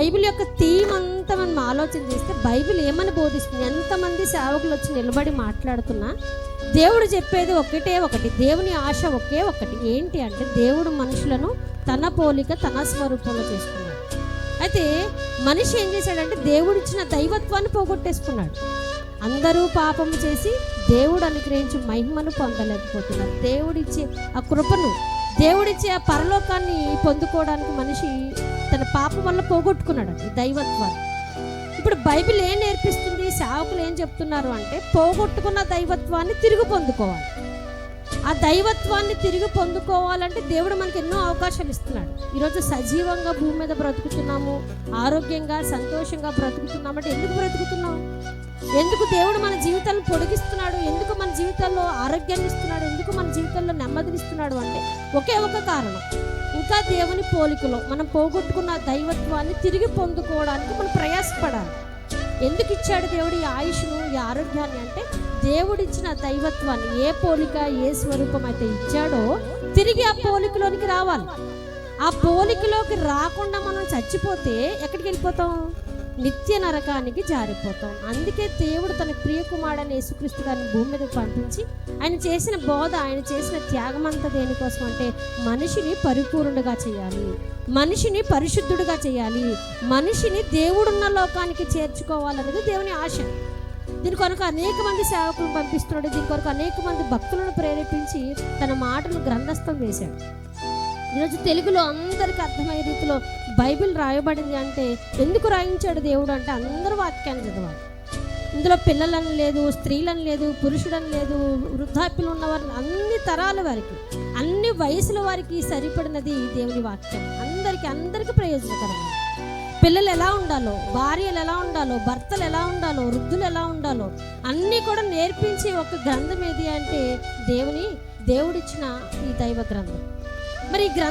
Bible యొక్క theme అంతా మనం ఆలోచన చేస్తే బైబిల్ ఏమని బోధిస్తుంది? ఎంతమంది సేవకులు వచ్చి నిలబడి మాట్లాడుతున్నా దేవుడు చెప్పేది ఒకటి, దేవుని ఆశ ఒకే ఒకటి. ఏంటి అంటే దేవుడు మనుషులను తన పోలిక తన స్వరూపంలో చేసుకున్నాడు. అయితే మనిషి ఏం చేశాడంటే దేవుడిచ్చిన దైవత్వాన్ని పోగొట్టేసుకున్నాడు. అందరూ పాపము చేసి దేవుడు అనుగ్రహించి మహిమను పొందలేకపోతున్నారు. దేవుడిచ్చే ఆ కృపను, దేవుడిచ్చే ఆ పరలోకాన్ని పొందుకోవడానికి మనిషి తన పాపం వల్ల పోగొట్టుకున్నాడు దైవత్వాన్ని. ఇప్పుడు బైబిల్ ఏం నేర్పిస్తుంది? సేవకులు ఏం చెప్తున్నారు అంటే పోగొట్టుకున్న దైవత్వాన్ని తిరిగి పొందుకోవాలి. ఆ దైవత్వాన్ని తిరిగి పొందుకోవాలంటే దేవుడు మనకి ఎన్నో అవకాశాలు ఇస్తున్నాడు. ఈరోజు సజీవంగా భూమి మీద బ్రతుకుతున్నాము, ఆరోగ్యంగా సంతోషంగా బ్రతుకుతున్నాము అంటే ఎందుకు బ్రతుకుతున్నాము? ఎందుకు దేవుడు మన జీవితాలను పొడిగిస్తున్నాడు? ఎందుకు మన జీవితాల్లో ఆరోగ్యాన్ని ఇస్తున్నాడు? ఎందుకు మన జీవితాల్లో నెమ్మదినిస్తున్నాడు అంటే ఒకే ఒక కారణం, ఇంకా దేవుని పోలికలో మనం పోగొట్టుకున్న దైవత్వాన్ని తిరిగి పొందుకోవడానికి మనం ప్రయాసపడాలి. ఎందుకు ఇచ్చాడు దేవుడు ఈ ఆయుష్ను, ఈ ఆరోగ్యాన్ని అంటే దేవుడిచ్చిన దైవత్వాన్ని ఏ పోలిక ఏ స్వరూపం అయితే ఇచ్చాడో తిరిగి ఆ పోలికలోనికి రావాలి. ఆ పోలికలోకి రాకుండా మనం చచ్చిపోతే ఎక్కడికి వెళ్ళిపోతాం? నిత్య నరకానికి జారిపోతాం. అందుకే దేవుడు తన ప్రియ కుమారుడైన యేసుక్రీస్తు గారిని భూమి మీదకి పంపించి ఆయన చేసిన బోధ, ఆయన చేసిన త్యాగం అంతా దేనికోసం అంటే మనిషిని పరిపూర్ణుడుగా చేయాలి, మనిషిని పరిశుద్ధుడుగా చేయాలి, మనిషిని దేవుడున్న లోకానికి చేర్చుకోవాలనేది దేవుని ఆశ. దీని కొరకు అనేక మంది సేవకులను పంపిస్తున్నాడు. దీని కొరకు అనేక మంది భక్తులను ప్రేరేపించి తన మాటలు గ్రంథస్థం వేశాడు. ఈరోజు తెలుగులో అందరికీ అర్థమయ్యే రీతిలో బైబిల్ రాయబడింది. అంటే ఎందుకు రాయించాడు దేవుడు అంటే అందరూ వాక్యాన్ని చదవాలి. ఇందులో పిల్లలని లేదు, స్త్రీలని లేదు, పురుషుడని లేదు, వృద్ధాప్యులు ఉన్నవారిని, అన్ని తరాల వారికి, అన్ని వయసుల వారికి సరిపడినది దేవుని వాక్యం. అందరికీ ప్రయోజనకరమైనది. పిల్లలు ఎలా ఉండాలో, భార్యలు ఎలా ఉండాలో, భర్తలు ఎలా ఉండాలో, వృద్ధులు ఎలా ఉండాలో అన్నీ కూడా నేర్పించే ఒక గ్రంథం ఏది అంటే దేవుడిచ్చిన ఈ దైవ గ్రంథం. మరి ఈ గ్రంథం